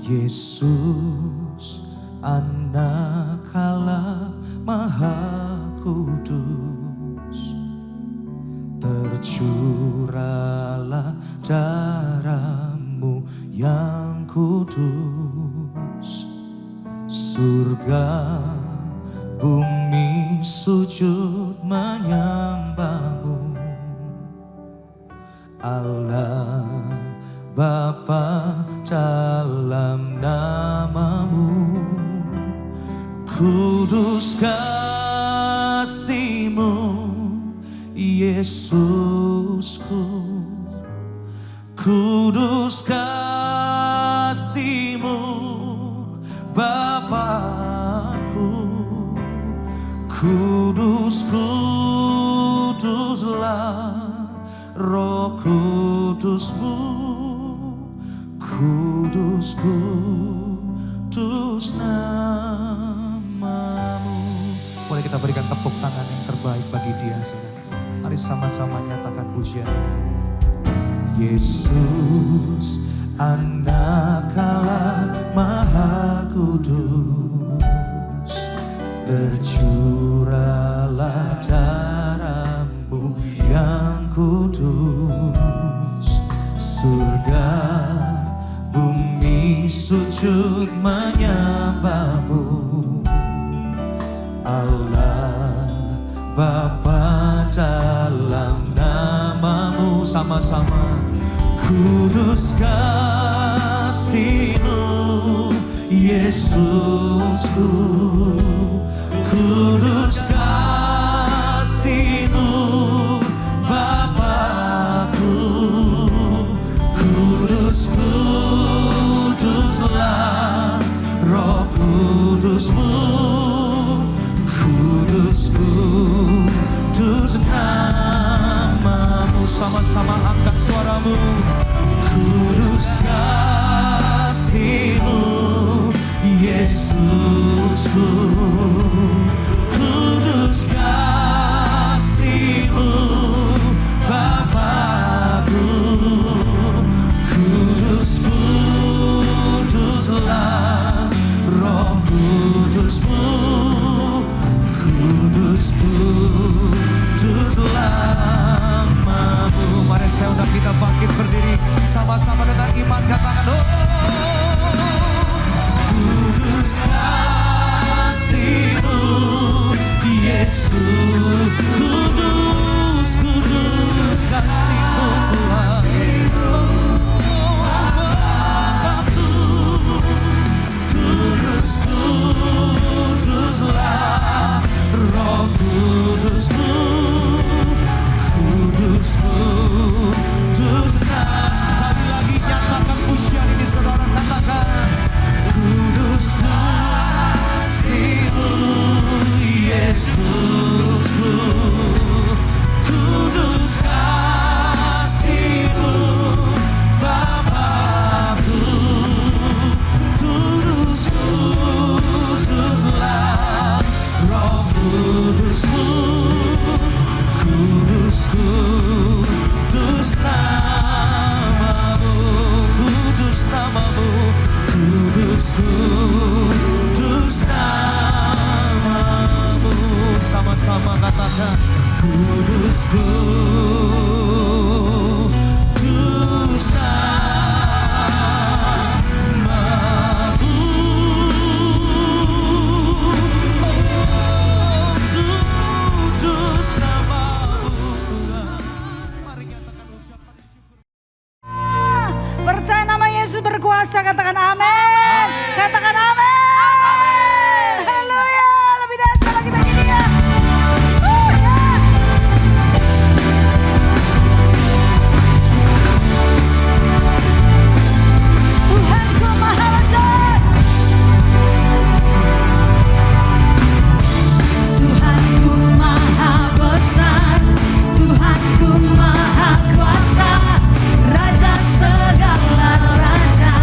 Yesus, Anak Allah Maha Kudus, tercurahlah darah-Mu yang kudus. Surga bumi sujud menyembah-Mu, Allah Bapa dalam nama-Mu. Kudus kasih-Mu Yesusku, kudus kasih-Mu Bapakku. Kudus, kuduslah Roh Kudus-Mu, kudus, kudus nama-Mu. Boleh kita berikan tepuk tangan yang terbaik bagi Dia, saudara. Mari sama-sama nyatakan pujian. Yesus, Anak Allah Maha Kudus, tercurahlah darah-Mu yang kudus. Surga bumi sujud menyembah-Mu, Allah Bapa dalam nama-Mu. Sama-sama. Kudus kasih-Mu Yesusku, kudus kasih-Mu Bapakku. Kudus, kuduslah Roh Kudus-Mu, kudus, kudus nama-Mu. Sama-sama angkat suaramu. Kudus kasih-Mu Yesusku, kudus kasih-Mu Bapakku. Kudus, kuduslah Roh Kudus-Mu, kudus, kuduslah nama-Mu. Mari saya undang kita bangkit berdiri sama-sama dengan iman, katakan oh. Kudus kasih-Mu Yesus, kudus, kudus kasih-Mu Tuhan. Kudus, kuduslah Roh Kudus-Mu, kudus, kudus. Sekali lagi nyatakan pujian ini, saudara, katakan kudus kasih-Mu Yesusku, kudus kasih-Mu Bapakku. Kudus, kuduslah Roh Kudus-Mu, kudus, kudus nama-Mu, kudus nama-Mu, kudus, kudus nama-Mu. Sama-sama katakan kudus, kudus nama-Mu. Oh, kudus nama-Mu Tuhan. Mari nyatakan ucapan syukur. Percaya nama Yesus berkuasa, katakan amin. Katakan amin. Haleluya. Lebih dahsyat lagi bagi Dia. Tuhanku maha besar. Tuhanku maha besar. Tuhanku maha kuasa. Raja segala raja.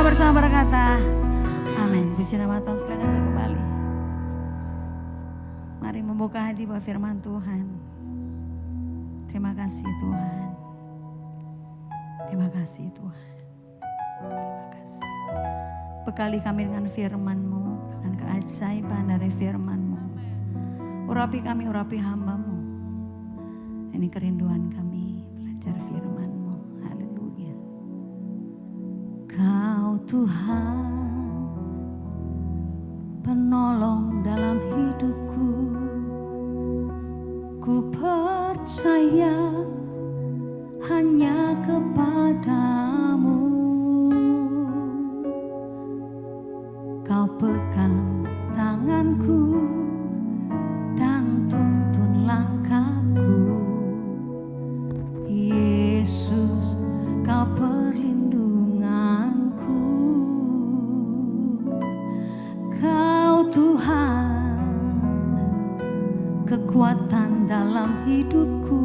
kita bersama berkata, amin. Puji nama Tuhan, silakan kembali. Mari membuka hati buat firman Tuhan. Terima kasih Tuhan. Terima kasih Tuhan. Terima kasih. Bekali kami dengan firman-Mu, dengan keajaiban dari firman-Mu. Urapi kami, urapi hamba-Mu. Ini kerinduan kami, belajar firman-Mu. Haleluya. Kau Tuhan, penolong dalam hidupku. Ku percaya hanya kepadamu. Kau pegang tanganku dan tuntun langkahku. Yesus, kau perlindunganku. Kau Tuhan, kekuatan dalam hidupku,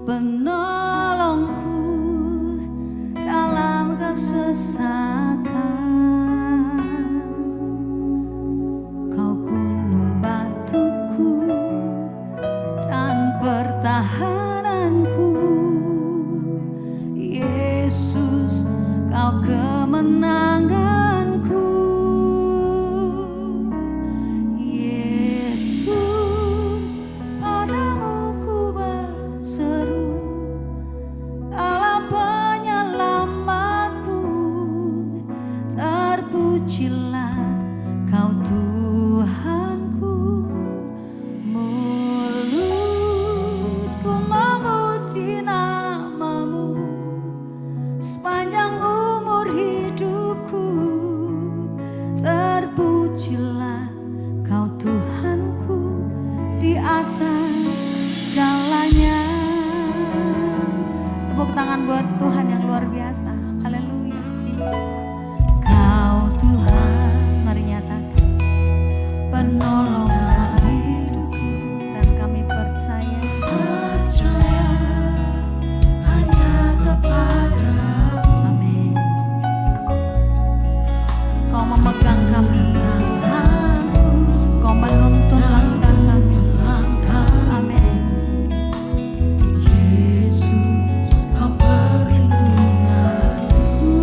penolongku dalam kesesakan. Kau gunung batuku dan pertahananku. Yesus, kau kemenanganku. Yesus, padamu ku berseru, Allah penyelamatku. Terpujilah kau Tuhanku. Mulutku memuji nama-Mu sepanjang umur hidupku. Terpujilah kau Tuhanku di atas segalanya. Tepuk tangan buat Tuhan yang luar biasa. Haleluya. Kau Tuhan, mari nyatakan, penolong dalam hidupku. Dan kami percaya hanya kepadamu. Amin. Kau memegang kami, kau menuntun langkah kami. Amin. Yesus, kau perlindunganku.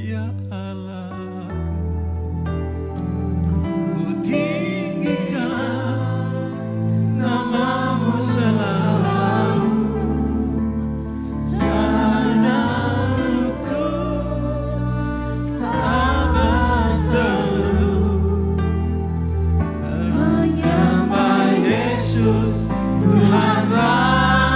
ya Allahku. Ku tinggikan namamu selalu, sanadku tak berteduh, menyembah Yesus Tuhan Rajaku.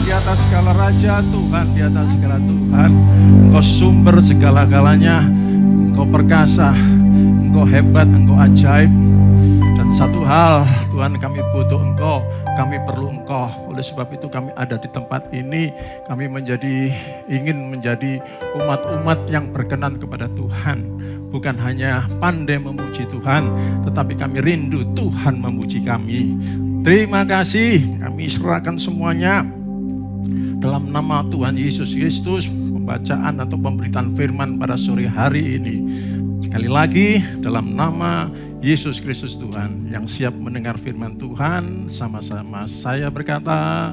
Di atas segala raja, Tuhan di atas segala Tuhan. Engkau sumber segala-galanya, Engkau perkasa, Engkau hebat, Engkau ajaib. Dan satu hal Tuhan, kami butuh Engkau, kami perlu Engkau. Oleh sebab itu kami ada di tempat ini, kami ingin menjadi umat-umat yang berkenan kepada Tuhan. Bukan hanya pandai memuji Tuhan, tetapi kami rindu Tuhan memuji kami. Terima kasih, kami serahkan semuanya dalam nama Tuhan Yesus Kristus. Pembacaan atau pemberitaan firman pada sore hari ini, sekali lagi dalam nama Yesus Kristus Tuhan, yang siap mendengar firman Tuhan, sama-sama saya berkata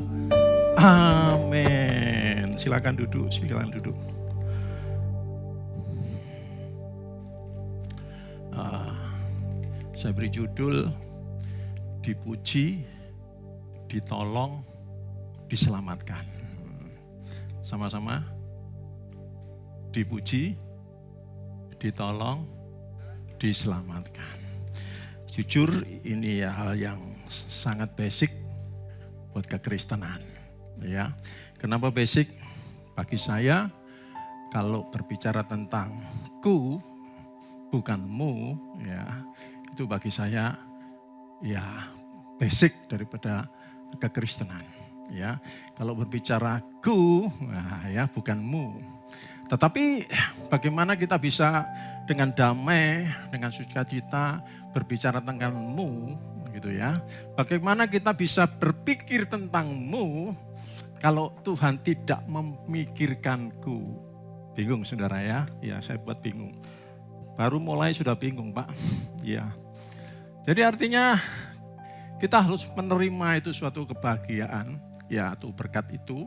amin. Silakan duduk, silakan duduk. Saya beri judul dipuji, ditolong, diselamatkan. Sama-sama. Dipuji, ditolong, diselamatkan. Jujur ini ya hal yang sangat basic buat kekristenan. Ya. Kenapa basic? Bagi saya kalau berbicara tentang ku bukan mu, ya, itu bagi saya ya basic daripada kekristenan. Ya, kalau berbicara ku, nah ya bukan mu. Tetapi bagaimana kita bisa dengan damai, dengan sukacita berbicara tentang mu, gitu ya. Bagaimana kita bisa berpikir tentang mu kalau Tuhan tidak memikirkanku. Bingung saudara ya? Ya saya buat bingung. Baru mulai sudah bingung Pak. Ya. Jadi artinya kita harus menerima itu suatu kebahagiaan, ya, atau berkat itu,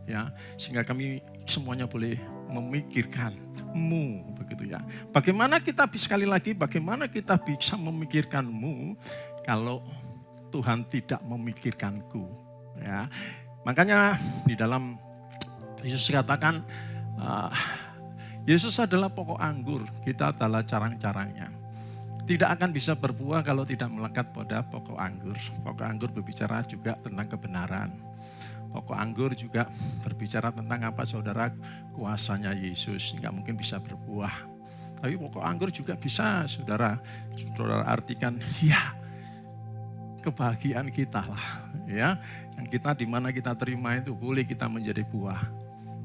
ya, sehingga kami semuanya boleh memikirkanmu, begitu ya. Bagaimana kita sekali lagi, bagaimana kita bisa memikirkanmu kalau Tuhan tidak memikirkanku, ya. Makanya di dalam Yesus katakan, Yesus adalah pokok anggur, kita adalah carang-carangnya. Tidak akan bisa berbuah kalau tidak melekat pada pokok anggur. Pokok anggur berbicara juga tentang kebenaran. Pokok anggur juga berbicara tentang apa saudara? Kuasanya Yesus, nggak mungkin bisa berbuah. Tapi pokok anggur juga bisa saudara artikan, ya kebahagiaan kita lah. Ya, yang kita di mana kita terima itu boleh kita menjadi buah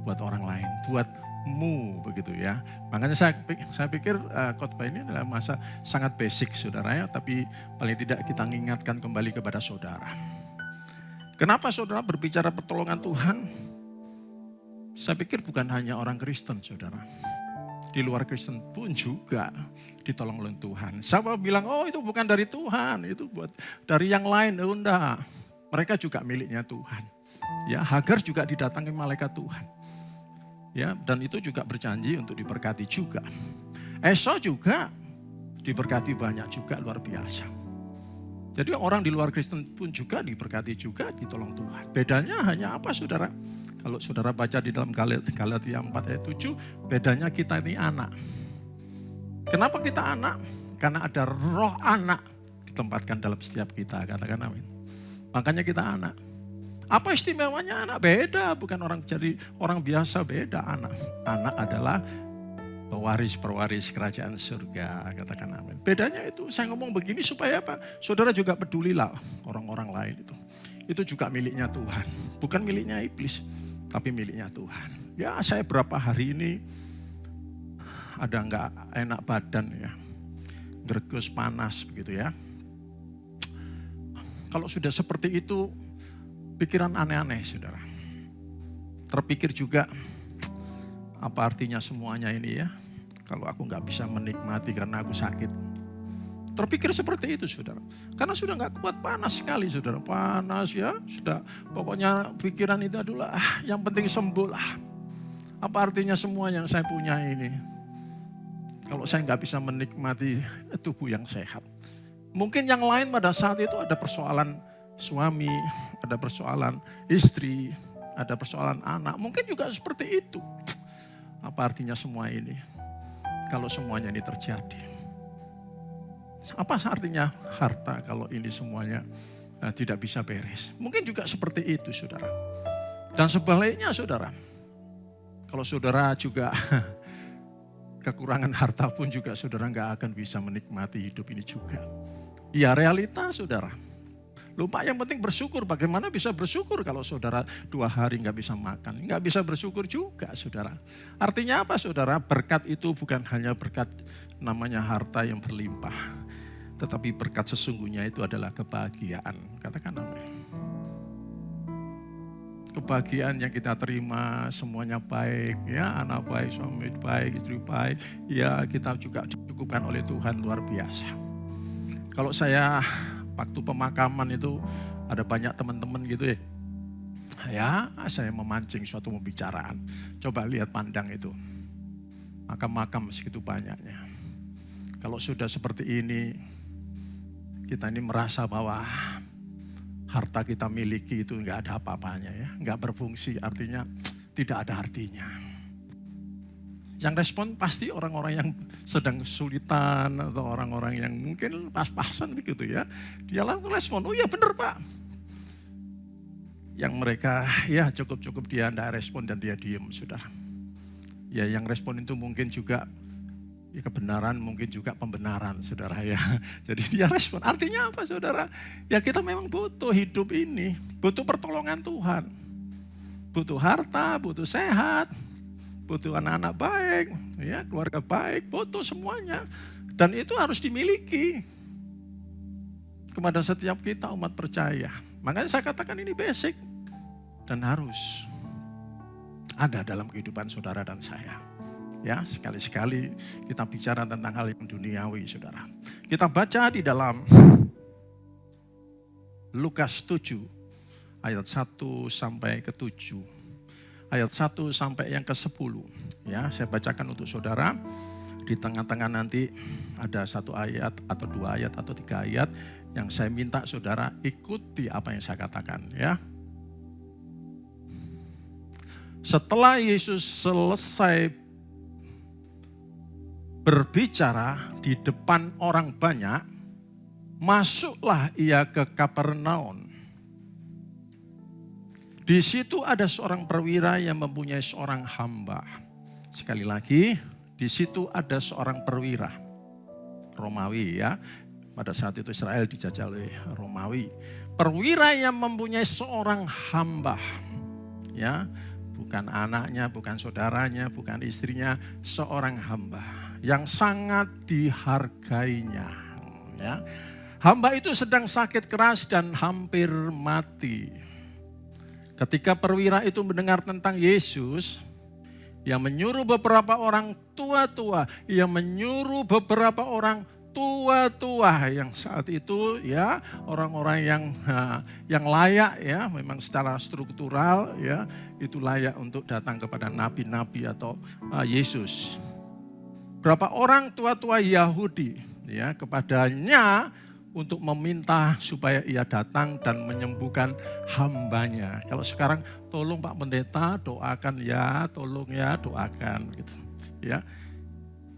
buat orang lain, buat mu, begitu ya. Makanya saya pikir khotbah ini adalah masa sangat basic saudara ya, tapi paling tidak kita mengingatkan kembali kepada saudara. Kenapa saudara berbicara pertolongan Tuhan? Saya pikir bukan hanya orang Kristen saudara. Di luar Kristen pun juga ditolong oleh Tuhan. Siapa bilang, oh itu bukan dari Tuhan, itu buat dari yang lain. Oh enggak, mereka juga miliknya Tuhan. Ya, Hagar juga didatangi malaikat Tuhan. Ya, dan itu juga berjanji untuk diberkati juga. Esau juga diberkati banyak juga, luar biasa. Jadi orang di luar Kristen pun juga diberkati juga, ditolong Tuhan. Bedanya hanya apa saudara? Kalau saudara baca di dalam Galatia 4 ayat 7, bedanya kita ini anak. Kenapa kita anak? Karena ada roh anak ditempatkan dalam setiap kita, katakan amin. Makanya kita anak. Apa istimewanya anak? Beda, bukan orang jadi orang biasa, beda anak. Anak adalah pewaris kerajaan surga, katakan amin. Bedanya itu, saya ngomong begini supaya apa? Saudara juga pedulilah orang-orang lain itu. Itu juga miliknya Tuhan, bukan miliknya iblis, tapi miliknya Tuhan. Ya saya berapa hari ini ada enggak enak badan ya, greges panas begitu ya. Kalau sudah seperti itu, pikiran aneh-aneh saudara. Terpikir juga, apa artinya semuanya ini ya? Kalau aku nggak bisa menikmati karena aku sakit. Terpikir seperti itu saudara. Karena sudah nggak kuat, panas sekali saudara. Panas ya, sudah pokoknya pikiran itu adalah yang penting sembuh lah. Apa artinya semua yang saya punya ini? Kalau saya nggak bisa menikmati tubuh yang sehat. Mungkin yang lain pada saat itu ada persoalan suami, ada persoalan istri, ada persoalan anak. Mungkin juga seperti itu. Apa artinya semua ini? Kalau semuanya ini terjadi. Apa artinya harta kalau ini semuanya tidak bisa beres? Mungkin juga seperti itu saudara. Dan sebaliknya saudara. Kalau saudara juga kekurangan harta pun juga saudara nggak akan bisa menikmati hidup ini juga. Ya realita saudara. Lupa yang penting bersyukur. Bagaimana bisa bersyukur kalau saudara 2 hari nggak bisa makan. Nggak bisa bersyukur juga saudara. Artinya apa saudara? Berkat itu bukan hanya berkat namanya harta yang berlimpah. Tetapi berkat sesungguhnya itu adalah kebahagiaan. Katakan amin. Kebahagiaan yang kita terima semuanya baik. Ya anak baik, suami baik, istri baik. Ya kita juga dicukupkan oleh Tuhan luar biasa. Kalau saya waktu pemakaman itu ada banyak teman-teman gitu ya. Ya, saya memancing suatu pembicaraan. Coba lihat pandang itu. Makam-makam segitu banyaknya. Kalau sudah seperti ini, kita ini merasa bahwa harta kita miliki itu enggak ada apa-apanya ya. Enggak berfungsi, artinya tidak ada artinya. Yang respon pasti orang-orang yang sedang kesulitan atau orang-orang yang mungkin pas-pasan begitu ya. Dia langsung respon, oh iya benar Pak. Yang mereka ya cukup-cukup dia tidak respon dan dia diem saudara. Ya yang respon itu mungkin juga ya kebenaran, mungkin juga pembenaran saudara ya. Jadi dia respon, artinya apa saudara? Ya kita memang butuh hidup ini, butuh pertolongan Tuhan. Butuh harta, butuh sehat. Butuh anak-anak baik, ya keluarga baik, butuh semuanya. Dan itu harus dimiliki kepada setiap kita umat percaya. Makanya saya katakan ini basic dan harus ada dalam kehidupan saudara dan saya. Ya sekali-sekali kita bicara tentang hal yang duniawi saudara. Kita baca di dalam Lukas 7 ayat 1 sampai ke 7. Ayat 1 sampai yang ke-10. Ya, saya bacakan untuk saudara. Di tengah-tengah nanti ada 1 ayat atau 2 ayat atau 3 ayat yang saya minta saudara ikuti apa yang saya katakan ya. Setelah Yesus selesai berbicara di depan orang banyak, masuklah ia ke Kapernaum. Di situ ada seorang perwira yang mempunyai seorang hamba. Sekali lagi, di situ ada seorang perwira Romawi ya. Pada saat itu Israel dijajah oleh Romawi. Perwira yang mempunyai seorang hamba. Ya, bukan anaknya, bukan saudaranya, bukan istrinya, seorang hamba yang sangat dihargainya. Ya. Hamba itu sedang sakit keras dan hampir mati. Ketika perwira itu mendengar tentang Yesus, ia menyuruh beberapa orang tua-tua, yang saat itu ya orang-orang yang layak ya, memang secara struktural ya itu layak untuk datang kepada nabi-nabi atau Yesus. Berapa orang tua-tua Yahudi ya kepadanya untuk meminta supaya ia datang dan menyembuhkan hambanya. Kalau sekarang tolong Pak Pendeta doakan ya, tolong ya doakan gitu. Ya.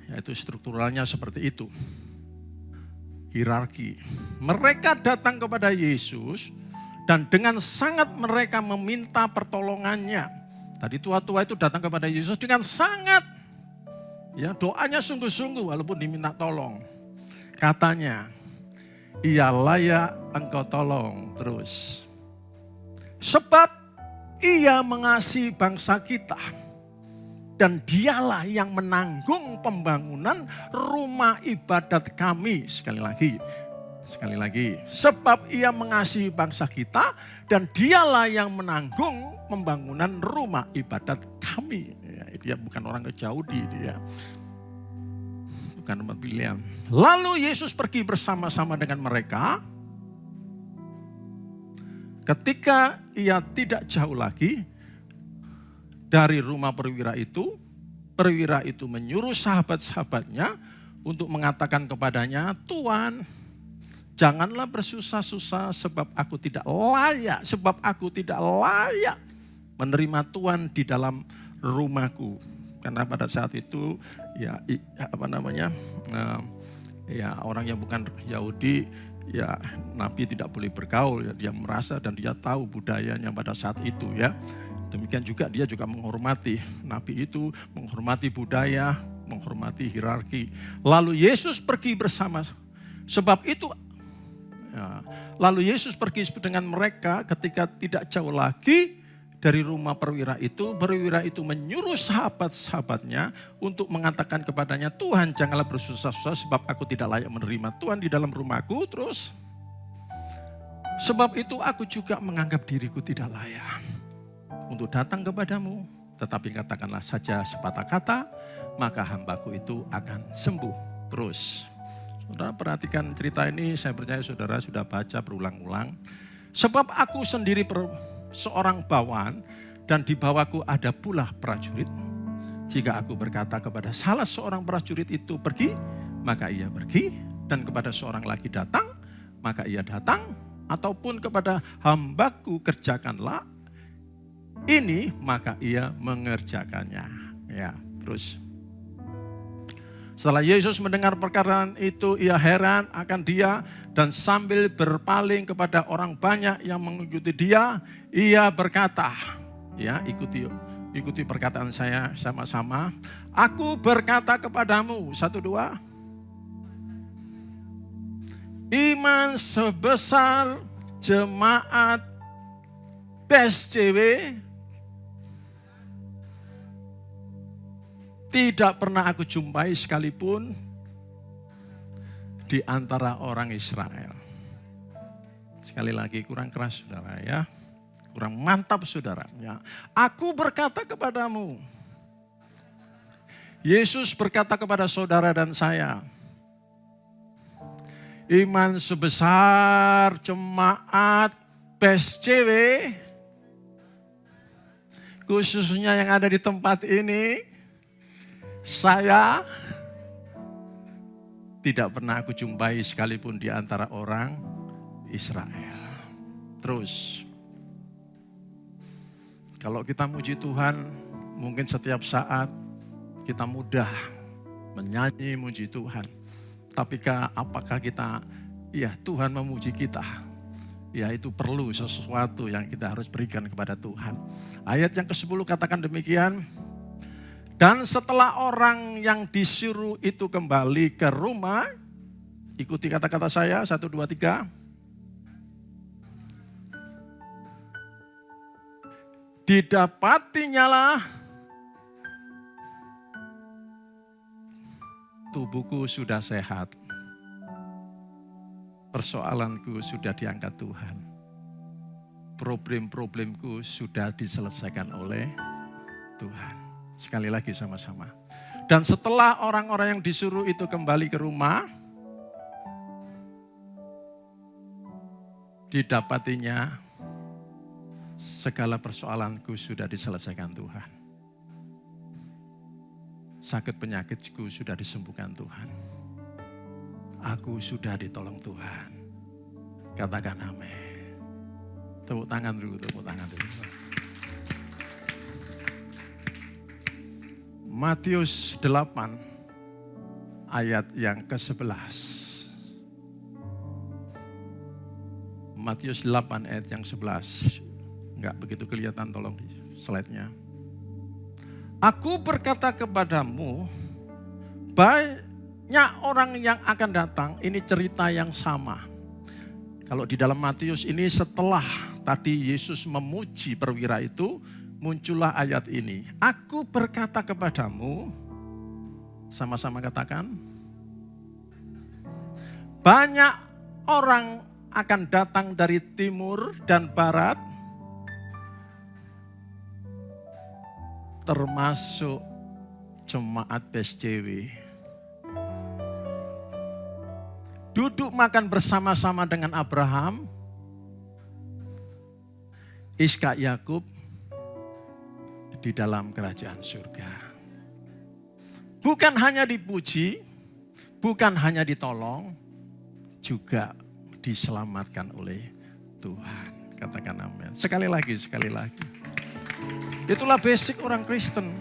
Ya itu strukturalnya seperti itu. Hierarki. Mereka datang kepada Yesus dan dengan sangat mereka meminta pertolongannya. Tadi tua-tua itu datang kepada Yesus dengan sangat. Ya, doanya sungguh-sungguh walaupun diminta tolong. Katanya, ia layak engkau tolong terus. Sebab ia mengasihi bangsa kita. Dan dialah yang menanggung pembangunan rumah ibadat kami. Sekali lagi. Sebab ia mengasihi bangsa kita dan dialah yang menanggung pembangunan rumah ibadat kami. Ya, dia bukan orang Yahudi, dia bukan umat pilihan. Lalu Yesus pergi bersama-sama dengan mereka. Ketika ia tidak jauh lagi dari rumah perwira itu menyuruh sahabat-sahabatnya untuk mengatakan kepadanya, Tuhan, janganlah bersusah-susah sebab aku tidak layak menerima Tuhan di dalam rumahku. Karena pada saat itu orang yang bukan Yahudi, ya Nabi tidak boleh bergaul, ya, dia merasa dan dia tahu budayanya pada saat itu ya. Demikian juga dia juga menghormati Nabi itu, menghormati budaya, menghormati hierarki. Lalu Yesus pergi bersama, sebab itu lalu Yesus pergi dengan mereka ketika tidak jauh lagi dari rumah perwira itu menyuruh sahabat-sahabatnya untuk mengatakan kepadanya, Tuhan janganlah bersusah-susah sebab aku tidak layak menerima Tuhan di dalam rumahku. Terus, sebab itu aku juga menganggap diriku tidak layak untuk datang kepadamu. Tetapi katakanlah saja sepatah kata, maka hambaku itu akan sembuh. Terus, saudara perhatikan cerita ini, saya percaya saudara sudah baca berulang-ulang. Sebab aku sendiri seorang bawahan dan di bawahku ada pula prajurit. Jika aku berkata kepada salah seorang prajurit itu pergi, maka ia pergi. Dan kepada seorang lagi datang, maka ia datang. Ataupun kepada hambaku kerjakanlah ini, maka ia mengerjakannya. Ya, terus. Setelah Yesus mendengar perkataan itu, ia heran akan dia dan sambil berpaling kepada orang banyak yang mengikuti dia, ia berkata, ya ikuti perkataan saya sama-sama. Aku berkata kepadamu, 1, 2. Iman sebesar jemaat PSJW tidak pernah aku jumpai sekalipun di antara orang Israel. Sekali lagi kurang keras saudara ya. Kurang mantap saudara ya. Aku berkata kepadamu. Yesus berkata kepada saudara dan saya. Iman sebesar jemaat PSJW. Khususnya yang ada di tempat ini. Saya tidak pernah aku jumpai sekalipun di antara orang Israel. Terus, kalau kita muji Tuhan, mungkin setiap saat kita mudah menyanyi muji Tuhan. Tapi apakah kita, ya Tuhan memuji kita? Ya itu perlu sesuatu yang kita harus berikan kepada Tuhan. Ayat yang ke-10 katakan demikian. Dan setelah orang yang disuruh itu kembali ke rumah, ikuti kata-kata saya, 1, 2, 3. Didapatinya tubuhku sudah sehat. Persoalanku sudah diangkat Tuhan. Problem-problemku sudah diselesaikan oleh Tuhan. Sekali lagi sama-sama. Dan setelah orang-orang yang disuruh itu kembali ke rumah, didapatinya segala persoalanku sudah diselesaikan Tuhan. Sakit penyakitku sudah disembuhkan Tuhan. Aku sudah ditolong Tuhan. Katakan amin. Tepuk tangan dulu, tepuk tangan dulu. Matius 8 ayat yang ke-11. Matius 8 ayat yang 11. Enggak begitu kelihatan, tolong di slide-nya. Aku berkata kepadamu, banyak orang yang akan datang. Ini cerita yang sama. Kalau di dalam Matius ini setelah tadi Yesus memuji perwira itu, muncullah ayat ini. Aku berkata kepadamu, sama-sama katakan. Banyak orang akan datang dari timur dan barat, termasuk jemaat PSJW. Duduk makan bersama-sama dengan Abraham, Ishak, Yakub di dalam kerajaan surga. Bukan hanya dipuji, bukan hanya ditolong, juga diselamatkan oleh Tuhan. Katakan amin. Sekali lagi, sekali lagi. Itulah basic orang Kristen.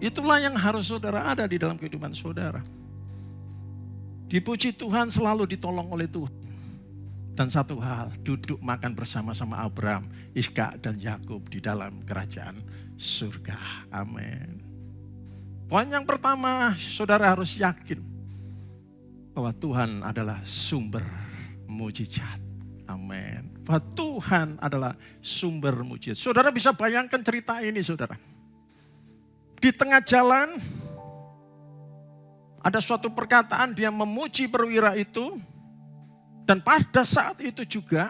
Itulah yang harus saudara ada di dalam kehidupan saudara. Dipuji Tuhan, selalu ditolong oleh Tuhan. Dan satu hal, duduk makan bersama-sama Abraham, Ishak dan Yakub di dalam kerajaan surga. Amin. Poin yang pertama, saudara harus yakin bahwa Tuhan adalah sumber mujizat. Amin. Bahwa Tuhan adalah sumber mujizat. Saudara bisa bayangkan cerita ini, saudara. Di tengah jalan, ada suatu perkataan, dia memuji perwira itu. Dan pada saat itu juga,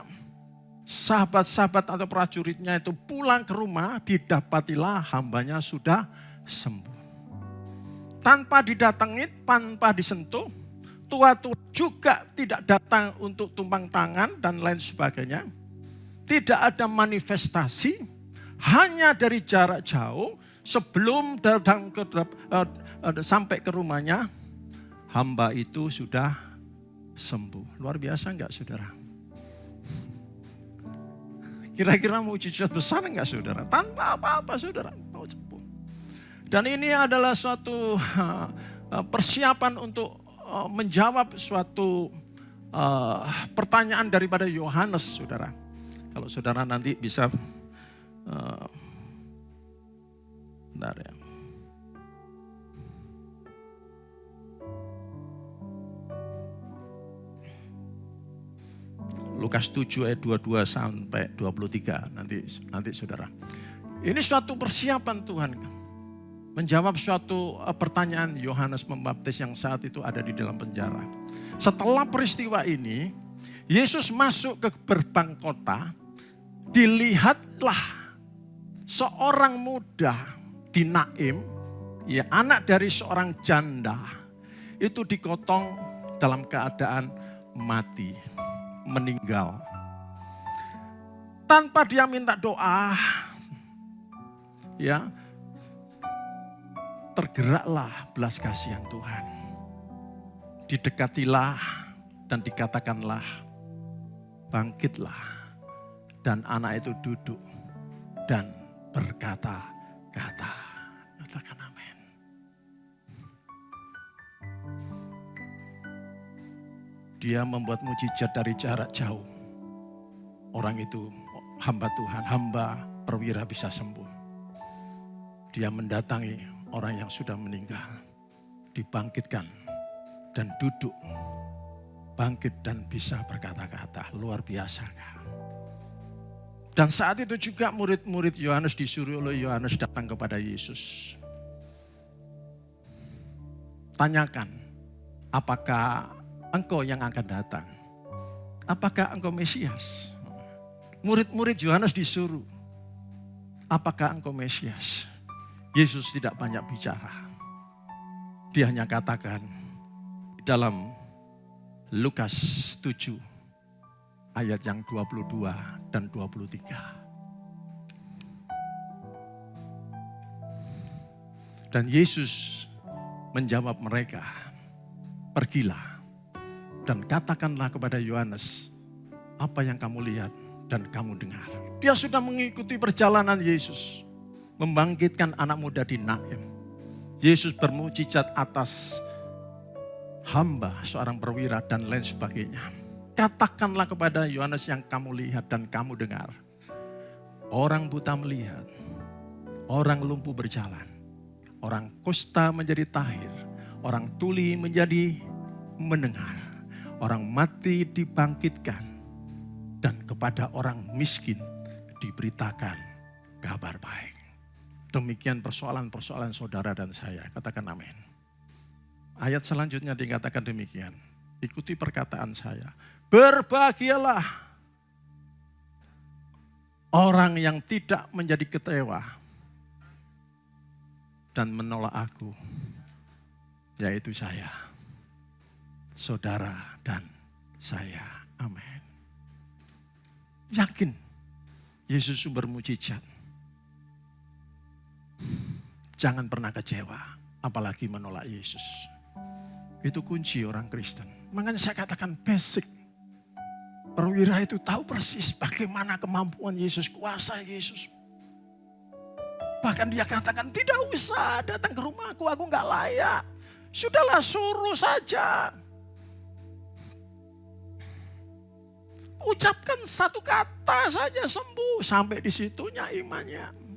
sahabat-sahabat atau prajuritnya itu pulang ke rumah, didapatilah hambanya sudah sembuh. Tanpa didatangi, tanpa disentuh, tua-tua juga tidak datang untuk tumpang tangan dan lain sebagainya. Tidak ada manifestasi, hanya dari jarak jauh sebelum datang sampai ke rumahnya, hamba itu sudah sembuh. Luar biasa enggak, saudara? Kira-kira mujizat besar enggak, saudara? Tanpa apa-apa, saudara. Dan ini adalah suatu persiapan untuk menjawab suatu pertanyaan daripada Yohanes, saudara. Kalau saudara nanti bisa, bentar ya. Lukas 7 ayat 22 sampai 23 nanti saudara. Ini suatu persiapan Tuhan menjawab suatu pertanyaan Yohanes Pembaptis yang saat itu ada di dalam penjara. Setelah peristiwa ini, Yesus masuk ke gerbang kota, dilihatlah seorang muda di Naim, ya, anak dari seorang janda, itu digotong dalam keadaan mati, meninggal. Tanpa dia minta doa, ya, tergeraklah belas kasihan Tuhan. Didekatilah dan dikatakanlah, bangkitlah. Dan anak itu duduk dan berkata-kata. Katakan amin. Dia membuat mujizat dari jarak jauh. Orang itu hamba Tuhan, hamba perwira bisa sembuh. Dia mendatangi orang yang sudah meninggal, dibangkitkan dan duduk, bangkit dan bisa berkata-kata. Luar biasa kan? Dan saat itu juga murid-murid Yohanes disuruh oleh Yohanes datang kepada Yesus. Tanyakan, apakah engkau yang akan datang? Apakah engkau Mesias? Murid-murid Yohanes disuruh, apakah engkau Mesias? Yesus tidak banyak bicara. Dia hanya katakan dalam Lukas 7 ayat yang 22 dan 23. Dan Yesus menjawab mereka, pergilah dan katakanlah kepada Yohanes apa yang kamu lihat dan kamu dengar. Dia sudah mengikuti perjalanan Yesus. Membangkitkan anak muda di Naim. Yesus bermujizat atas hamba, seorang perwira dan lain sebagainya. Katakanlah kepada Yohanes yang kamu lihat dan kamu dengar. Orang buta melihat, orang lumpuh berjalan, orang kusta menjadi tahir, orang tuli menjadi mendengar, orang mati dibangkitkan, dan kepada orang miskin diberitakan kabar baik. Demikian persoalan-persoalan saudara dan saya. Katakan amin. Ayat selanjutnya dikatakan demikian. Ikuti perkataan saya. Berbahagialah orang yang tidak menjadi kecewa dan menolak aku, yaitu saya, saudara dan saya. Amin. Yakin Yesus sumber mujizat. Jangan pernah kecewa, apalagi menolak Yesus. Itu kunci orang Kristen. Makanya saya katakan basic. Perwira itu tahu persis bagaimana kemampuan Yesus, kuasa Yesus. Bahkan dia katakan, tidak usah datang ke rumahku, aku gak layak. Sudahlah, suruh saja. Ucapkan satu kata saja sembuh. Sampai di situnya imannya.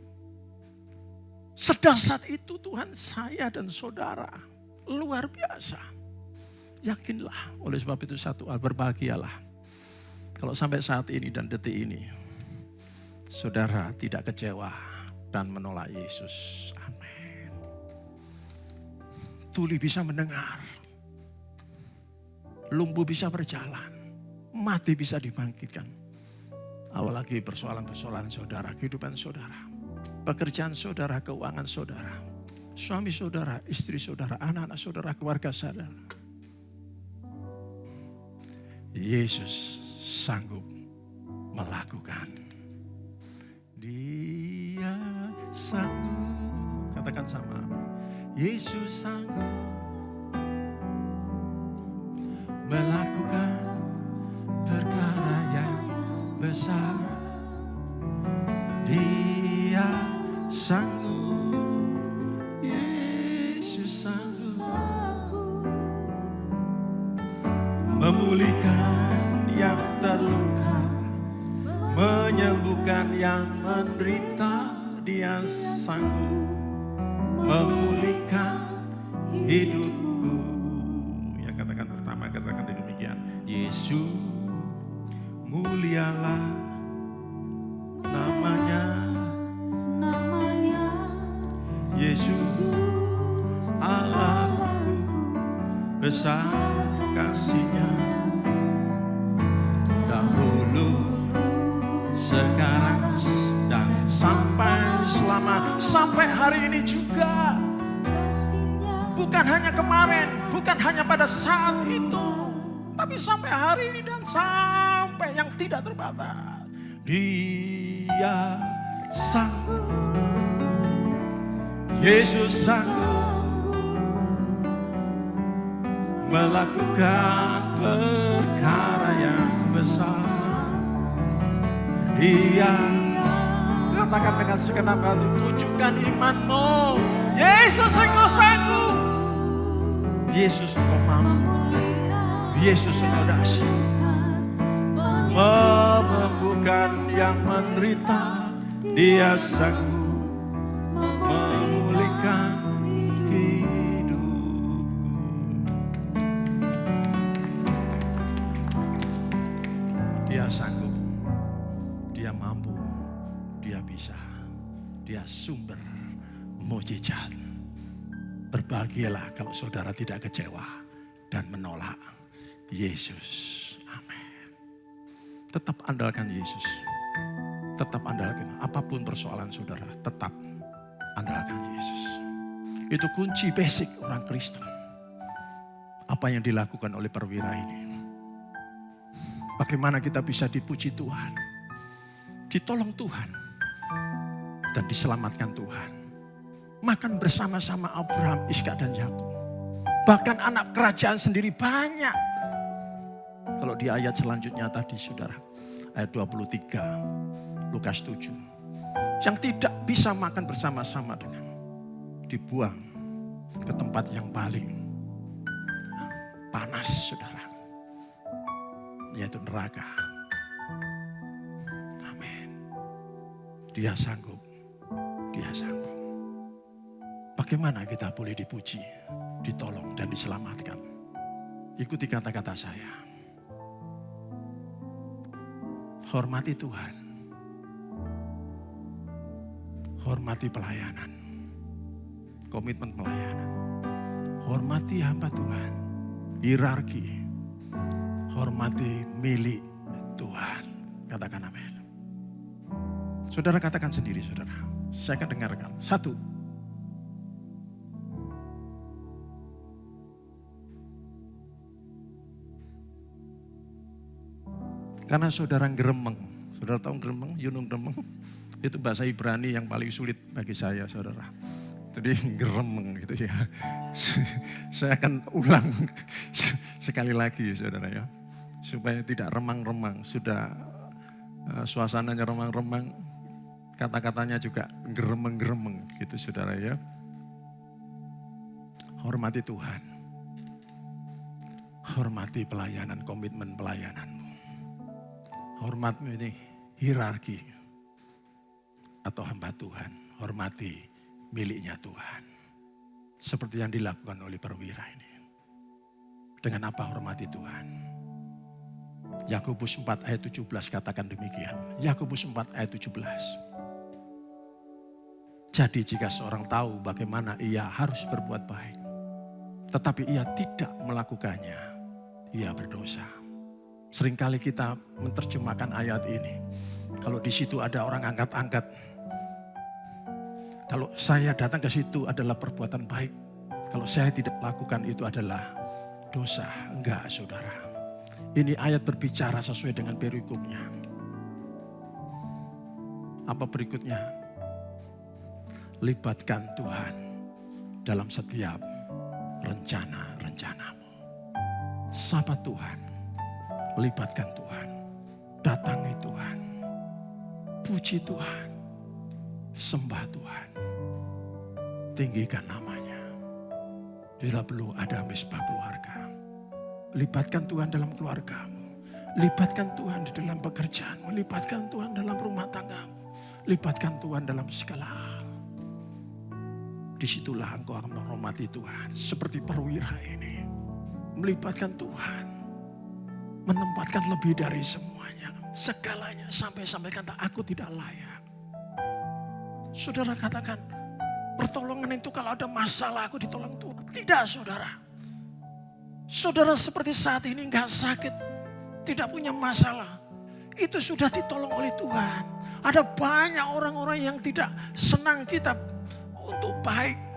Sedahsyat itu Tuhan saya dan saudara. Luar biasa. Yakinlah. Oleh sebab itu satu hal, berbahagialah. Kalau sampai saat ini dan detik ini, saudara tidak kecewa dan menolak Yesus. Amin. Tuli bisa mendengar. Lumpuh bisa berjalan. Mati bisa dibangkitkan. Apalagi persoalan-persoalan saudara, kehidupan saudara. Pekerjaan saudara, keuangan saudara, suami saudara, istri saudara, anak-anak saudara, keluarga saudara. Yesus sanggup melakukan. Dia sanggup, katakan sama, Yesus sanggup melakukan perkara yang besar. Dia sanggup, Yesus sanggup memulihkan yang terluka, menyembuhkan yang menderita. Dia sanggup memulihkan hidupku. Yang katakan pertama, katakan demikian. Yesus, mulialah namanya. Yesus Allahku, besar kasih-Nya, dahulu, sekarang, dan sampai selama, sampai hari ini juga. Bukan hanya kemarin, bukan hanya pada saat itu, tapi sampai hari ini dan sampai yang tidak terbatas. Dia sanggup, Yesus sanggup melakukan perkara yang besar. Dia, katakan dengan segenap hati, tunjukkan imanmu. Yesus engkau sanggup. Yesus engkau mampu. Yesus engkau dahsyat. Menyembuhkan yang menderita. Dia sanggup memulihkan hidupku. Dia sanggup, dia mampu, dia bisa, dia sumber mujizat. Berbahagialah kalau saudara tidak kecewa dan menolak Yesus. Amin. Tetap andalkan Yesus. Tetap andalkan, apapun persoalan saudara, tetap andalkan Yesus. Itu kunci basic orang Kristen. Apa yang dilakukan oleh perwira ini. Bagaimana kita bisa dipuji Tuhan. Ditolong Tuhan. Dan diselamatkan Tuhan. Makan bersama-sama Abraham, Ishak dan Yakub. Bahkan anak kerajaan sendiri banyak. Kalau Kalau di ayat selanjutnya tadi saudara, ayat 23, Lukas 7. Yang tidak bisa makan bersama-sama dengan, dibuang ke tempat yang paling panas saudara, yaitu neraka. Amin. Dia sanggup, dia sanggup. Bagaimana kita boleh dipuji, ditolong dan diselamatkan? Ikuti kata-kata saya. Hormati Tuhan. Hormati pelayanan. Komitmen pelayanan. Hormati hamba Tuhan. Hierarki. Hormati milik Tuhan. Katakan amin. Saudara katakan sendiri saudara. Saya akan dengarkan. 1. Karena saudara geremeng. Saudara tahu geremeng, yunung geremeng? Itu bahasa Ibrani yang paling sulit bagi saya saudara. Jadi geremeng gitu ya. Saya akan ulang sekali lagi saudara ya. Supaya tidak remang-remang. Sudah suasananya remang-remang. Kata-katanya juga geremeng-geremeng gitu saudara ya. Hormati Tuhan. Hormati pelayanan, komitmen pelayananmu. Hormatmu ini hierarki atau hamba Tuhan. Hormati miliknya Tuhan. Seperti yang dilakukan oleh perwira ini. Dengan apa hormati Tuhan? Yakobus 4 ayat 17 katakan demikian. Yakobus 4 ayat 17. Jadi jika seorang tahu bagaimana ia harus berbuat baik, tetapi ia tidak melakukannya, ia berdosa. Seringkali kita menerjemahkan ayat ini. Kalau di situ ada orang angkat-angkat. Kalau saya datang ke situ adalah perbuatan baik. Kalau saya tidak lakukan itu adalah dosa. Enggak saudara. Ini ayat berbicara sesuai dengan perikopnya. Apa berikutnya? Libatkan Tuhan dalam setiap rencana-rencanamu. Sapa Tuhan. Libatkan Tuhan. Datangi Tuhan. Puji Tuhan. Sembah Tuhan. Tinggikan namanya. Bila perlu ada mesbah keluarga. Libatkan Tuhan dalam keluargamu. Libatkan Tuhan di dalam pekerjaanmu. Libatkan Tuhan dalam rumah tanggamu. Libatkan Tuhan dalam segala hal. Disitulah engkau akan menghormati Tuhan. Seperti perwira ini. Melibatkan Tuhan. Menempatkan lebih dari semuanya. Segalanya sampai kata aku tidak layak. Saudara katakan, pertolongan itu kalau ada masalah aku ditolong Tuhan. Tidak saudara. Saudara seperti saat ini gak sakit. Tidak punya masalah. Itu sudah ditolong oleh Tuhan. Ada banyak orang-orang yang tidak senang kita untuk baik.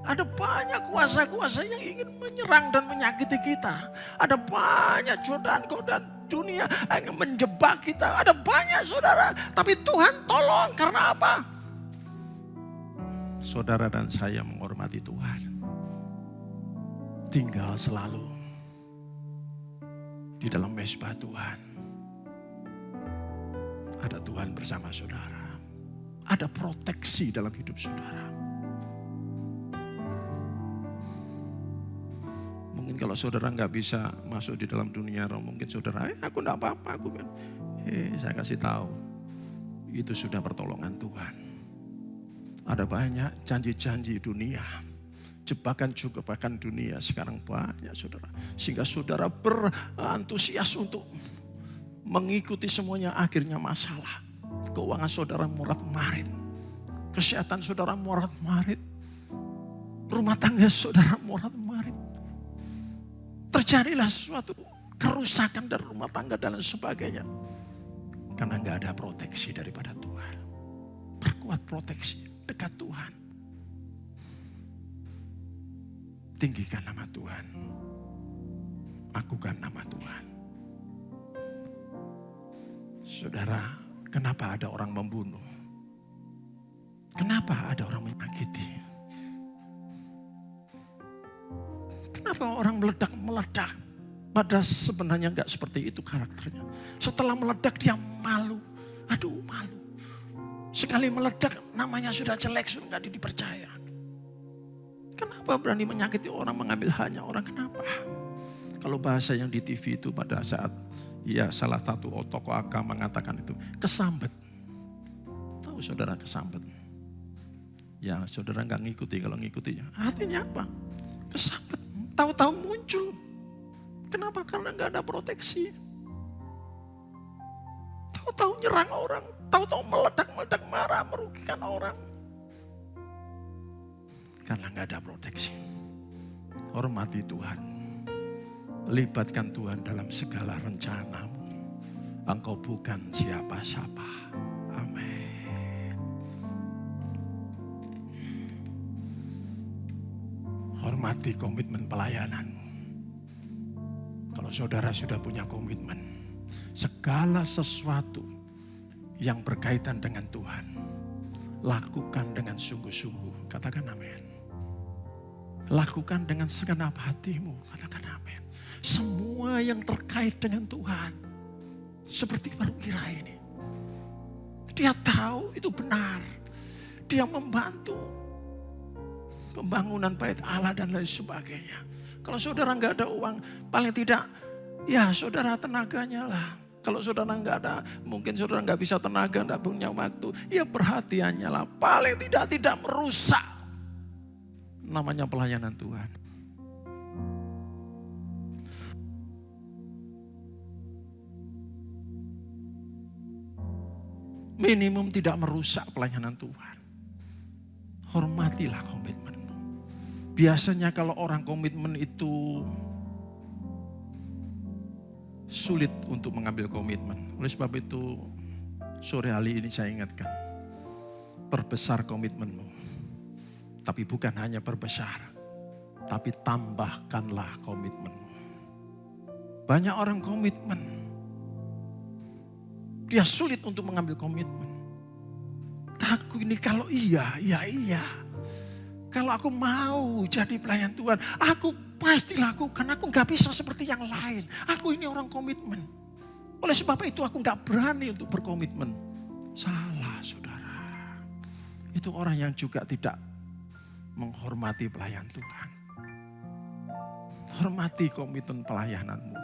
Ada banyak kuasa-kuasa yang ingin menyerang dan menyakiti kita. Ada banyak godaan-godaan dunia yang menjebak kita. Ada banyak saudara. Tapi Tuhan tolong karena apa? Saudara dan saya menghormati Tuhan. Tinggal selalu di dalam mesbah Tuhan. Ada Tuhan bersama saudara. Ada proteksi dalam hidup saudara. Mungkin kalau saudara nggak bisa masuk di dalam dunia roh, mungkin saudara, aku nggak apa-apa, aku kan. Saya kasih tahu, itu sudah pertolongan Tuhan. Ada banyak janji-janji dunia, jebakan-jebakan dunia sekarang banyak saudara. Sehingga saudara berantusias untuk mengikuti semuanya, akhirnya masalah. Keuangan saudara morat-marit, kesehatan saudara morat-marit, rumah tangga saudara morat-marit. Terjadilah sesuatu kerusakan dari rumah tangga dan sebagainya. Karena gak ada proteksi daripada Tuhan. Perkuat proteksi dekat Tuhan. Tinggikan nama Tuhan. Akukan nama Tuhan. Saudara, kenapa ada orang membunuh? Kenapa ada orang menyakiti? Kenapa orang meledak-meledak? Padahal sebenarnya enggak seperti itu karakternya. Setelah meledak dia malu. Aduh, malu. Sekali meledak namanya sudah jelek, sudah enggak dipercaya. Kenapa berani menyakiti orang, mengambil haknya orang? Kenapa? Kalau bahasa yang di TV itu pada saat ya salah satu tokoh agama mengatakan itu kesambet. Tahu saudara kesambet? Ya saudara nggak ngikuti, kalau ngikutinya artinya apa? Kesambet. Tahu-tahu muncul. Kenapa? Karena nggak ada proteksi. Tahu-tahu nyerang orang. Tahu-tahu meledak-meledak marah, merugikan orang. Karena nggak ada proteksi. Hormati Tuhan. Libatkan Tuhan dalam segala rencanamu. Engkau bukan siapa-siapa. Amin. Hormati komitmen pelayananmu. Kalau saudara sudah punya komitmen, segala sesuatu yang berkaitan dengan Tuhan, lakukan dengan sungguh-sungguh. Katakan amin. Lakukan dengan segenap hatimu. Katakan amin. Semua yang terkait dengan Tuhan. Seperti perwira ini. Dia tahu itu benar. Dia membantu pembangunan bait Allah dan lain sebagainya. Kalau saudara nggak ada uang, paling tidak ya saudara tenaganya lah. Kalau saudara nggak ada, mungkin saudara nggak bisa tenaga, nggak punya waktu, ya perhatiannya lah. Paling tidak merusak namanya pelayanan Tuhan. Minimum tidak merusak pelayanan Tuhan. Hormatilah komitmenmu. Biasanya kalau orang komitmen itu sulit untuk mengambil komitmen. Oleh sebab itu sore hari ini saya ingatkan. Perbesar komitmenmu. Tapi bukan hanya perbesar, tapi tambahkanlah komitmenmu. Banyak orang komitmen, dia sulit untuk mengambil komitmen. Aku ini kalau iya. Kalau aku mau jadi pelayan Tuhan, aku pasti lakukan. Aku gak bisa seperti yang lain. Aku ini orang komitmen. Oleh sebab itu aku gak berani untuk berkomitmen. Salah saudara. Itu orang yang juga tidak menghormati pelayan Tuhan. Hormati komitmen pelayananmu.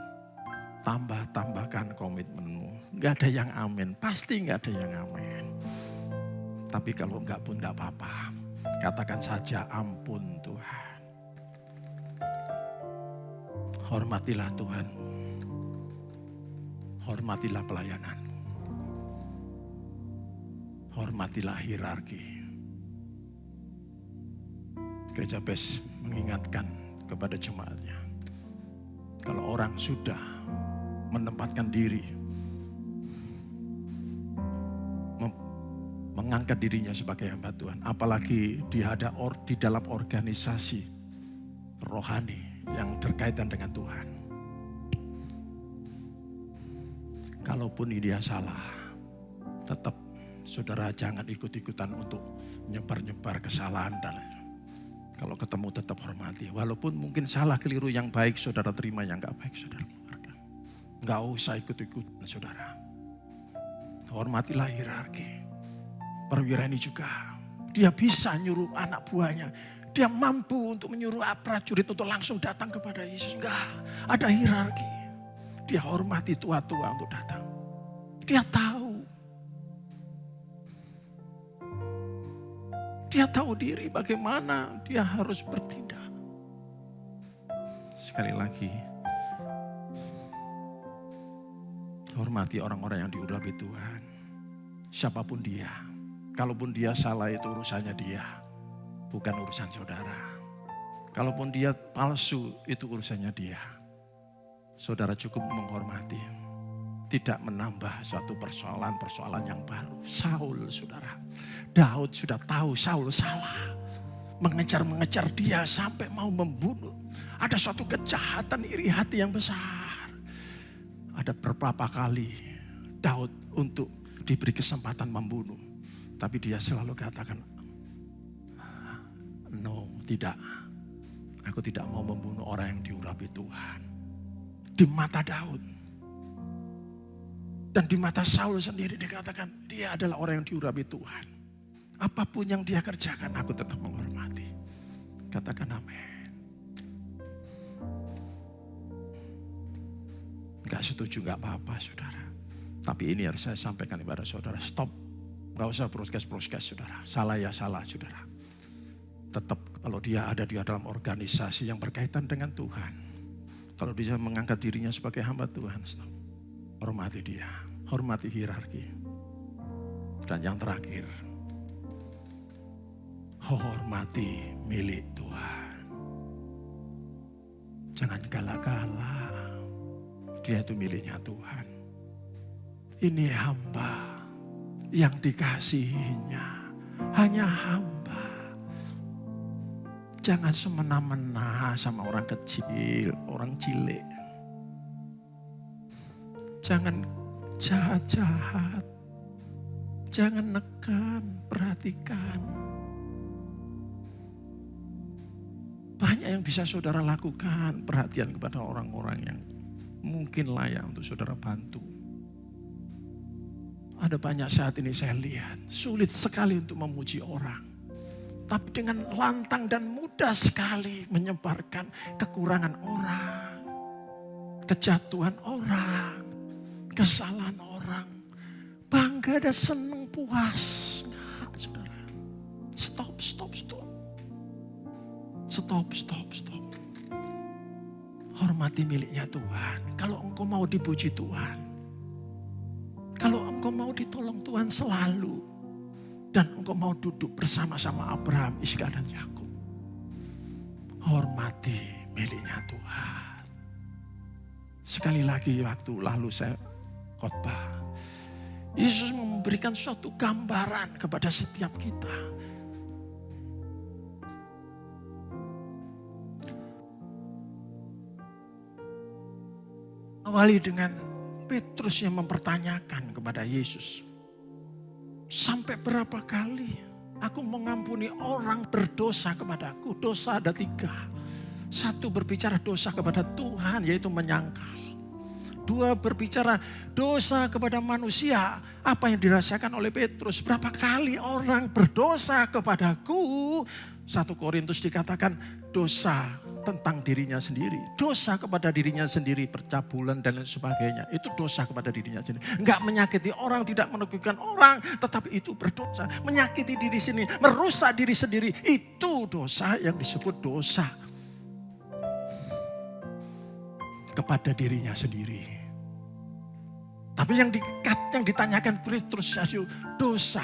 Tambahkan komitmenmu. Gak ada yang amin. Pasti gak ada yang amin. Tapi kalau enggak pun enggak apa-apa. Katakan saja ampun Tuhan. Hormatilah Tuhanmu. Hormatilah pelayananmu. Hormatilah hierarki. Gereja Bes mengingatkan kepada jemaatnya. Kalau orang sudah menempatkan diri, mengangkat dirinya sebagai hamba Tuhan, apalagi dia ada di dalam organisasi rohani yang berkaitan dengan Tuhan. Kalaupun dia salah, tetap saudara jangan ikut-ikutan untuk nyebar-nyebar kesalahan dan kalau ketemu tetap hormati. Walaupun mungkin salah keliru yang baik saudara terima, yang gak baik saudara keluarkan. Gak usah ikut-ikutan saudara. Hormatilah hierarki. Perwira ini juga, dia bisa nyuruh anak buahnya. Dia mampu untuk menyuruh prajurit untuk langsung datang kepada Yesus. Enggak, ada hierarki. Dia hormati tua-tua untuk datang. Dia tahu. Dia tahu diri bagaimana dia harus bertindak. Sekali lagi, hormati orang-orang yang diurapi Tuhan. Siapapun dia. Kalaupun dia salah itu urusannya dia. Bukan urusan saudara. Kalaupun dia palsu itu urusannya dia. Saudara cukup menghormati. Tidak menambah suatu persoalan-persoalan yang baru. Saul saudara. Daud sudah tahu Saul salah. Mengejar-mengejar dia sampai mau membunuh. Ada suatu kejahatan iri hati yang besar. Ada beberapa kali Daud untuk diberi kesempatan membunuh. Tapi dia selalu katakan, no, tidak. Aku tidak mau membunuh orang yang diurapi Tuhan. di mata Daud. Dan di mata Saul sendiri dikatakan dia adalah orang yang diurapi Tuhan. Apapun yang dia kerjakan aku tetap menghormati. Katakan amin. Gak setuju gak apa-apa saudara. Tapi ini harus saya sampaikan kepada saudara. Stop. Gak usah broadcast saudara. Salah ya salah saudara. Tetap kalau dia ada di dalam organisasi yang berkaitan dengan Tuhan. Kalau dia mengangkat dirinya sebagai hamba Tuhan. Stop. Hormati dia, hormati hierarki. Dan yang terakhir, hormati milik Tuhan. Jangan galak-galak, dia itu miliknya Tuhan. Ini hamba yang dikasihinya, hanya hamba. Jangan semena-mena sama orang kecil, orang cilik. Jangan jahat-jahat. Jangan nekan, perhatikan. Banyak yang bisa saudara lakukan. Perhatian kepada orang-orang yang mungkin layak untuk saudara bantu. Ada banyak saat ini saya lihat. Sulit sekali untuk memuji orang. Tapi dengan lantang dan mudah sekali menyebarkan kekurangan orang. Kejatuhan orang. Kesalahan orang. Bangga dan senang puas. Enggak, saudara. Stop. Stop. Hormati miliknya Tuhan. Kalau engkau mau dipuji Tuhan. Kalau engkau mau ditolong Tuhan selalu. Dan engkau mau duduk bersama-sama Abraham, Iska dan Yakub. Hormati miliknya Tuhan. Sekali lagi waktu lalu saya khotbah. Yesus memberikan suatu gambaran kepada setiap kita. Awali dengan Petrus yang mempertanyakan kepada Yesus. Sampai berapa kali aku mengampuni orang berdosa kepadaku? Dosa ada 3. 1 berbicara dosa kepada Tuhan, yaitu menyangkal. 2 berbicara dosa kepada manusia. Apa yang dirasakan oleh Petrus? Berapa kali orang berdosa kepadaku? 1 Korintus dikatakan dosa tentang dirinya sendiri. Dosa kepada dirinya sendiri, percabulan dan lain sebagainya. Itu dosa kepada dirinya sendiri. Enggak menyakiti orang, tidak meneguhkan orang. Tetapi itu berdosa. Menyakiti diri sendiri, merusak diri sendiri. Itu dosa yang disebut dosa kepada dirinya sendiri. Tapi yang ditanyakan Petrus itu dosa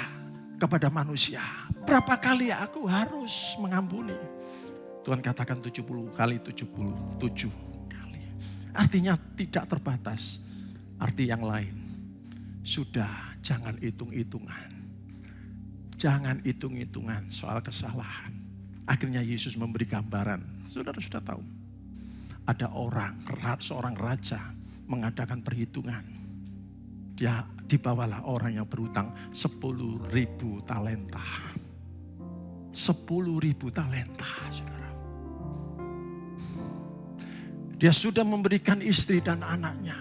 kepada manusia. Berapa kali aku harus mengampuni? Tuhan katakan 70 kali 77 kali. Artinya tidak terbatas. Arti yang lain. Sudah jangan hitung-hitungan. Jangan hitung-hitungan soal kesalahan. Akhirnya Yesus memberi gambaran. Saudara sudah tahu. Ada seorang raja mengadakan perhitungan. Dia dibawalah orang yang berutang 10.000 talenta. 10.000 talenta, saudara. Dia sudah memberikan istri dan anaknya.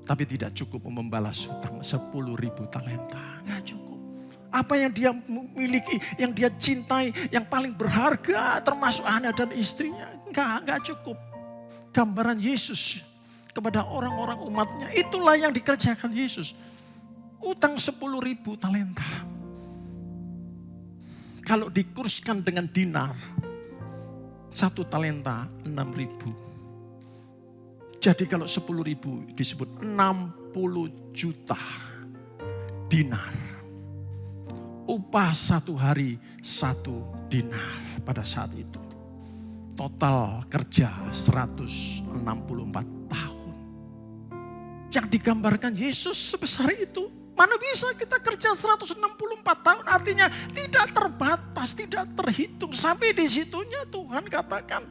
Tapi tidak cukup membalas hutang 10.000 talenta. Nggak cukup. Apa yang dia miliki, yang dia cintai, yang paling berharga termasuk anak dan istrinya. Enggak cukup. Gambaran Yesus kepada orang-orang umatnya. Itulah yang dikerjakan Yesus. Utang 10.000 talenta. Kalau dikurskan dengan dinar. 1 talenta 6.000. Jadi kalau 10.000 disebut 60 juta dinar. Upah 1 hari 1 dinar pada saat itu. Total kerja 164 tahun. Yang digambarkan Yesus sebesar itu. Mana bisa kita kerja 164 tahun, artinya tidak terbatas, tidak terhitung. Sampai di situnya Tuhan katakan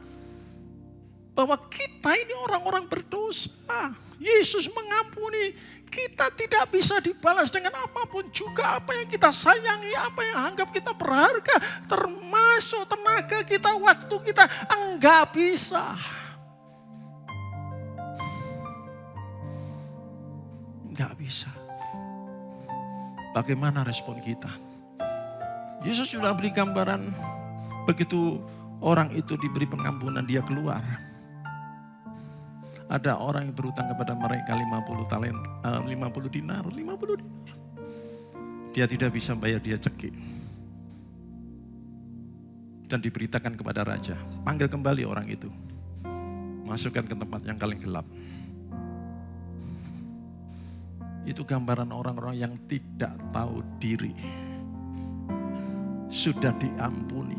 bahwa kita ini orang-orang berdosa. Yesus mengampuni, kita tidak bisa dibalas dengan apapun juga. Apa yang kita sayangi, apa yang anggap kita berharga, termasuk tenaga kita, waktu kita, enggak bisa. Gak bisa. Bagaimana respon kita? Yesus sudah beri gambaran begitu orang itu diberi pengampunan dia keluar. Ada orang yang berutang kepada mereka 50 dinar. Dia tidak bisa bayar, dia cekik. Dan diberitakan kepada raja, panggil kembali orang itu. Masukkan ke tempat yang paling gelap. Itu gambaran orang-orang yang tidak tahu diri. Sudah diampuni.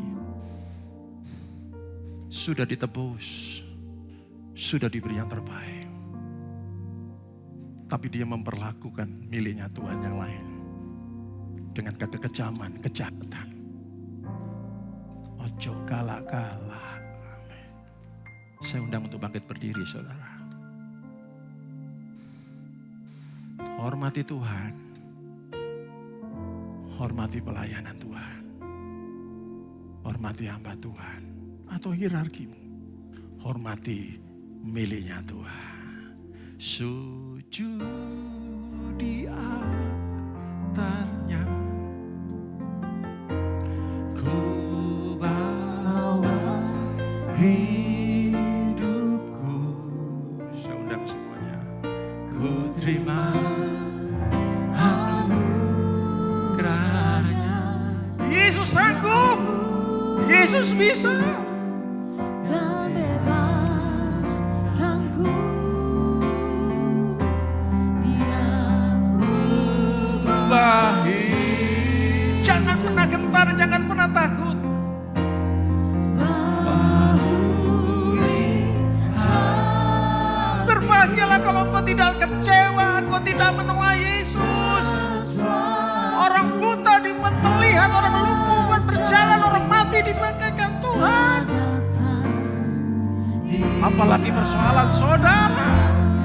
Sudah ditebus. Sudah diberi yang terbaik. Tapi dia memperlakukan miliknya Tuhan yang lain. Dengan kekejaman, kejahatan. Ojo galak-galak. Saya undang untuk bangkit berdiri, saudara. Hormati Tuhan. Hormati pelayanan Tuhan. Hormati hamba Tuhan. Atau hierarkimu. Hormati miliknya Tuhan. Sujud di altarnya. Ku bawa hidupku. Saya undang semuanya. Ku terima anugerahnya. Yesus sanggup. Yesus bisa. Jangan pernah gentar, jangan pernah takut. Berbahagialah kalau engkau tidak kecewa, engkau tidak menolak Yesus. Orang buta melihat, orang lumpuh berjalan, orang mati dibangkitkan Tuhan. Apalagi persoalan saudara.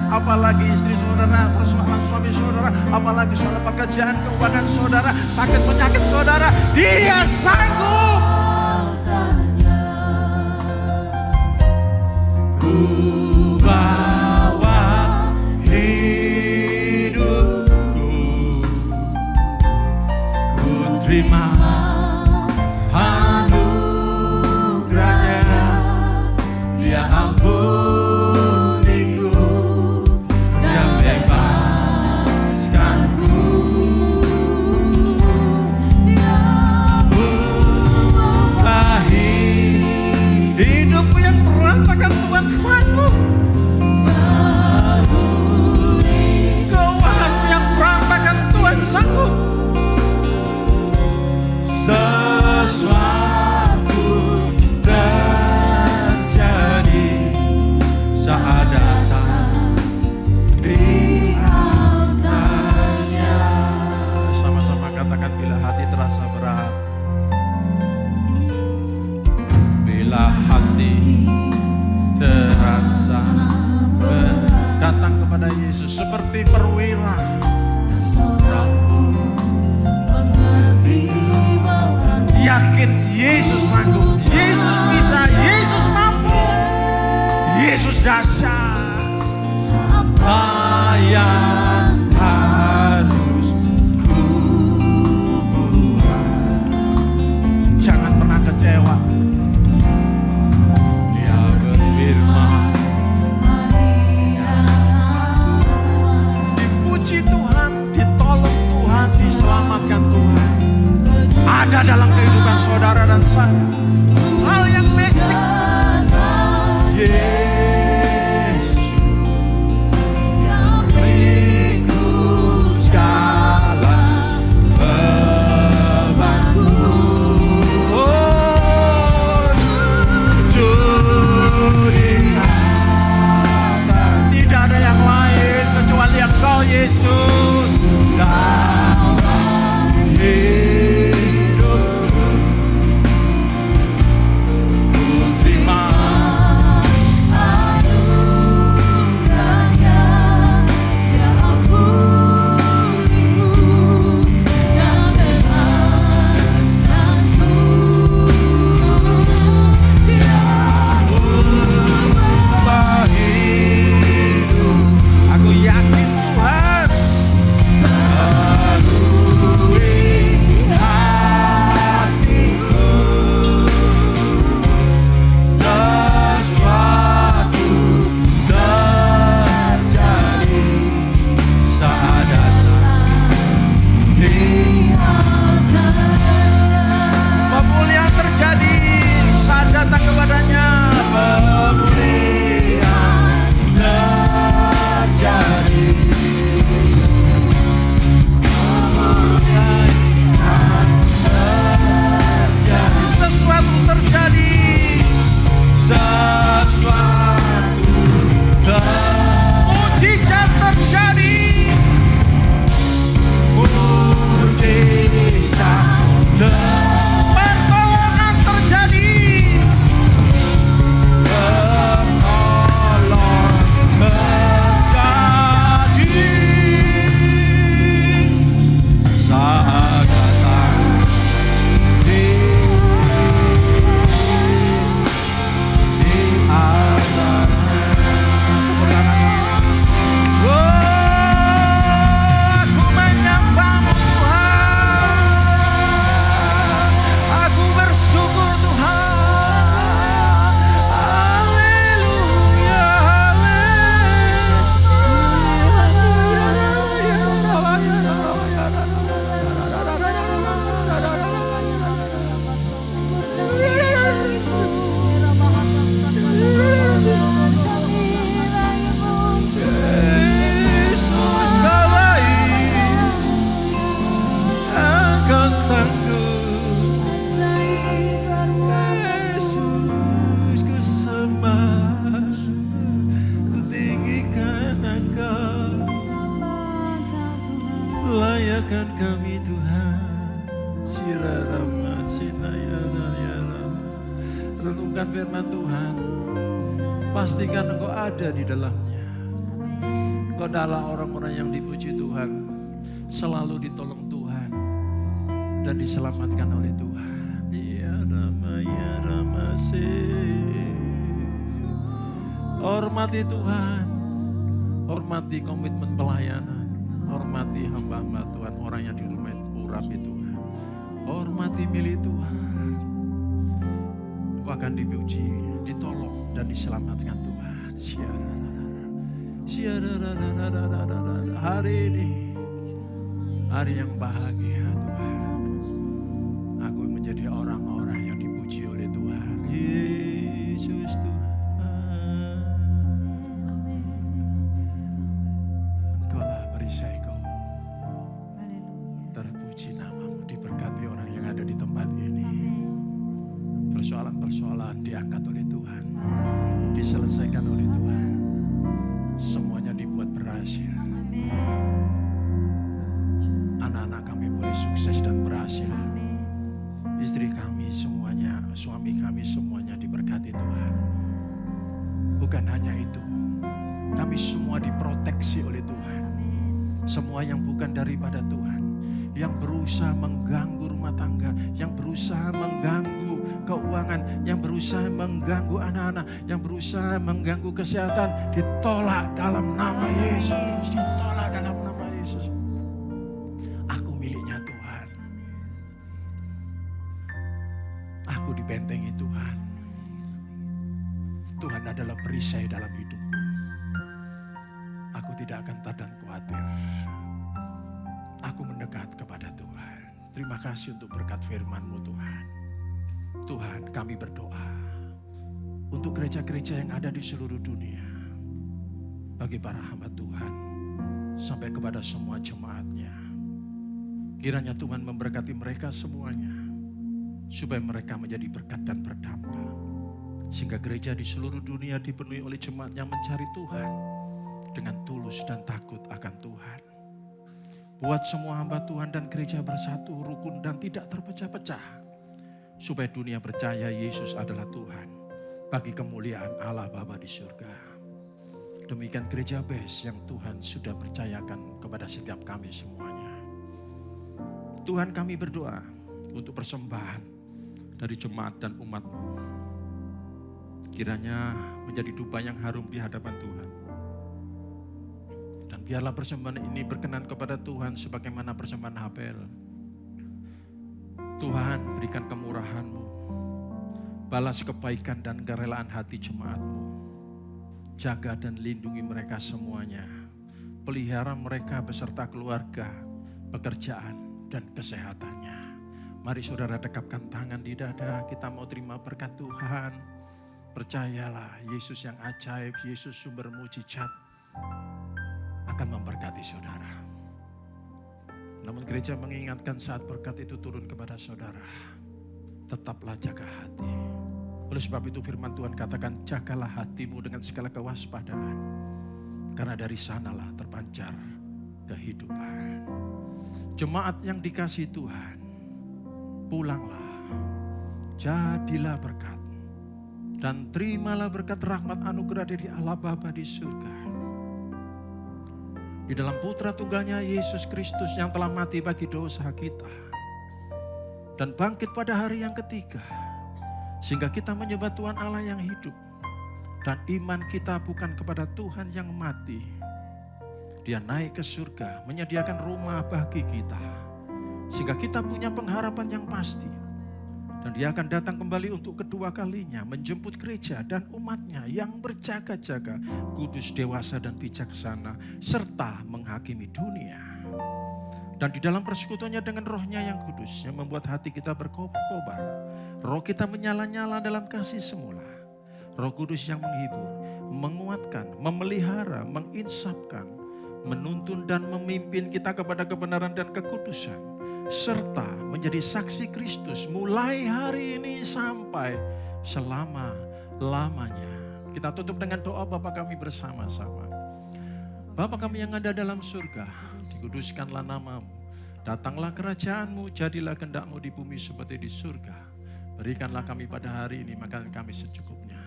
Apalagi istri saudara, persoalan suami saudara, apalagi soal pekerjaan, keuangan saudara, sakit penyakit saudara, dia sanggup. Ku bawa hidupku, ku terima anugerahnya, dia ampun. Tuhan sanggup. Keuanganmu yang berantakan Tuhan sanggup. Sesuatu terjadi saat datang di altarnya. Sama-sama katakan, bila hati terasa berat, bila hati terasa datang kepada Yesus seperti perwira. Yakin Yesus sanggup, Yesus bisa, Yesus mampu, Yesus dahsyat. Apa yang harus ku buat? Jangan pernah kecewa. Dipuji Tuhan, ditolong Tuhan, diselamatkan Tuhan. Ada dalam kehidupan saudara dan saya hal yang basic. Yesus memikul segala bebanku. Tidak ada yang lain kecuali Engkau Yesus. Dalam hidupku Muliakan kami Tuhan. Sirarama sinayana. Renungkan firman Tuhan. Pastikan engkau ada di dalamnya. Engkau adalah orang-orang yang dipuji Tuhan. Selalu ditolong Tuhan. Dan diselamatkan oleh Tuhan. Ya Rama, ya Rama, hormati Tuhan. Hormati komitmen pelayanan. Hormati hamba-hamba Tuhan. Orang yang di rumah urapi Tuhan. Hormati milik Tuhan. Engkau akan dipuji, ditolong, dan diselamatkan Tuhan. Hari ini, hari yang bahagia Tuhan. Aku menjadi orang-orang yang dipuji oleh Tuhan. Yesus Tuhan. Engkaulah perisai kau. Terpuji namamu, diberkati orang yang ada di tempat ini. Persoalan-persoalan diangkat oleh Tuhan. Diselesaikan oleh Tuhan. Semuanya dibuat berhasil. Anak-anak kami boleh sukses dan berhasil. Istri kami semuanya, suami kami semuanya diberkati Tuhan. Bukan hanya itu, kami semua diproteksi oleh Tuhan. Semua yang bukan daripada Tuhan, yang berusaha mengganggu rumah tangga, yang berusaha mengganggu keuangan, yang berusaha mengganggu anak-anak, yang berusaha mengganggu kesehatan, ditolak dalam nama Yesus. Ditolak dalam nama Yesus. Aku miliknya Tuhan. Aku dibentengi Tuhan. Tuhan adalah perisai dalam hidupku. Aku tidak akan takut khawatir. Aku mendekat kepada Tuhan. Terima kasih untuk berkat firman-Mu Tuhan. Tuhan, kami berdoa untuk gereja-gereja yang ada di seluruh dunia. Bagi para hamba Tuhan, sampai kepada semua jemaatnya. Kiranya Tuhan memberkati mereka semuanya. Supaya mereka menjadi berkat dan berdampak. Sehingga gereja di seluruh dunia dipenuhi oleh jemaat yang mencari Tuhan. Dengan tulus dan takut akan Tuhan. Buat semua hamba Tuhan dan gereja bersatu, rukun dan tidak terpecah-pecah. Supaya dunia percaya Yesus adalah Tuhan. Bagi kemuliaan Allah Bapa di surga. Demikian gereja base yang Tuhan sudah percayakan kepada setiap kami semuanya. Tuhan, kami berdoa untuk persembahan dari jemaat dan umat-Mu. Kiranya menjadi dupa yang harum di hadapan Tuhan. Dan biarlah persembahan ini berkenan kepada Tuhan sebagaimana persembahan Habel. Tuhan, berikan kemurahan-Mu. Balas kebaikan dan kerelaan hati jemaat-Mu. Jaga dan lindungi mereka semuanya. Pelihara mereka beserta keluarga, pekerjaan, dan kesehatannya. Mari saudara dekapkan tangan di dada, kita mau terima berkat Tuhan. Percayalah, Yesus yang ajaib, Yesus sumber mujizat akan memberkati saudara. Namun gereja mengingatkan saat berkat itu turun kepada saudara, tetaplah jaga hati. Oleh sebab itu firman Tuhan katakan, jagalah hatimu dengan segala kewaspadaan. Karena dari sanalah terpancar kehidupan. Jemaat yang dikasihi Tuhan, pulanglah, jadilah berkat. Dan terimalah berkat rahmat anugerah dari Allah Bapa di surga. Di dalam putra tunggalnya Yesus Kristus yang telah mati bagi dosa kita. Dan bangkit pada hari yang ketiga. Sehingga kita menyembah Tuhan Allah yang hidup. Dan iman kita bukan kepada Tuhan yang mati. Dia naik ke surga, menyediakan rumah bagi kita. Sehingga kita punya pengharapan yang pasti. Dan dia akan datang kembali untuk kedua kalinya, menjemput gereja dan umatnya yang berjaga-jaga, kudus, dewasa, dan bijaksana, serta menghakimi dunia. Dan di dalam persekutuannya dengan rohnya yang kudus, yang membuat hati kita berkobar-kobar. Roh kita menyala-nyala dalam kasih semula. Roh Kudus yang menghibur, menguatkan, memelihara, menginsafkan, menuntun dan memimpin kita kepada kebenaran dan kekudusan. Serta menjadi saksi Kristus mulai hari ini sampai selama-lamanya. Kita tutup dengan doa Bapa kami bersama-sama. Bapa kami yang ada dalam surga, dikuduskanlah nama-Mu, Datanglah kerajaan-Mu, jadilah kehendak-Mu di bumi seperti di surga. Berikanlah kami pada hari ini makanan kami secukupnya.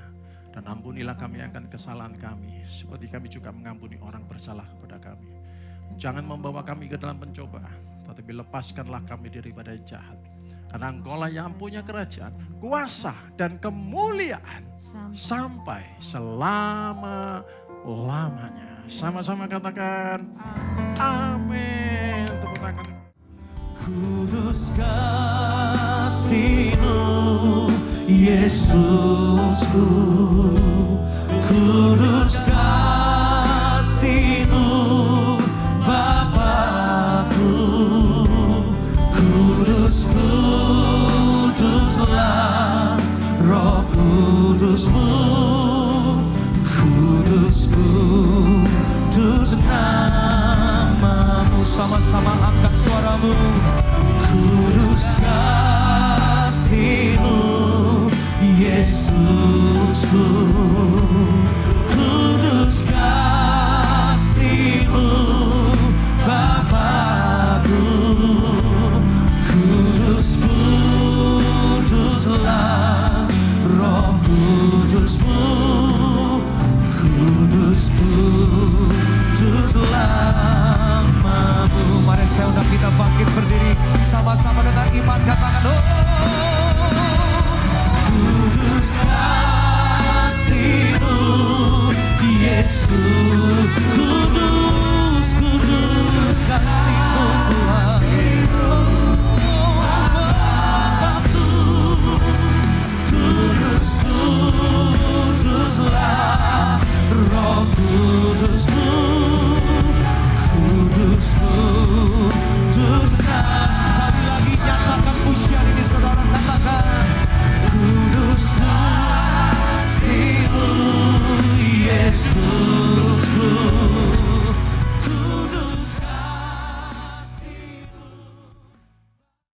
Dan ampunilah kami akan kesalahan kami, seperti kami juga mengampuni orang bersalah kepada kami. Jangan membawa kami ke dalam pencobaan, tetapi lepaskanlah kami daripada jahat. Karena Engkau-lah yang punya kerajaan, kuasa, dan kemuliaan sampai selama-lamanya. Sama-sama katakan, amin. Tepuk tangan. Kudus kasih-Mu, Yesusku. Kudus kasih-Mu, Bapakku. Kudus, kuduslah Roh Kudus-Mu. Kudus, kudus nama-Mu. Sama-sama angkat suaramu. Kudus kasih-Mu, Yesusku. Kudus kasih-Mu, Bapakku. Kudus, kuduslah Roh Kudus-Mu. Kudus, kuduslah nama-Mu. Mari saya undang kita bangkit berdiri sama-sama dengan iman, katakan, oh, kudus.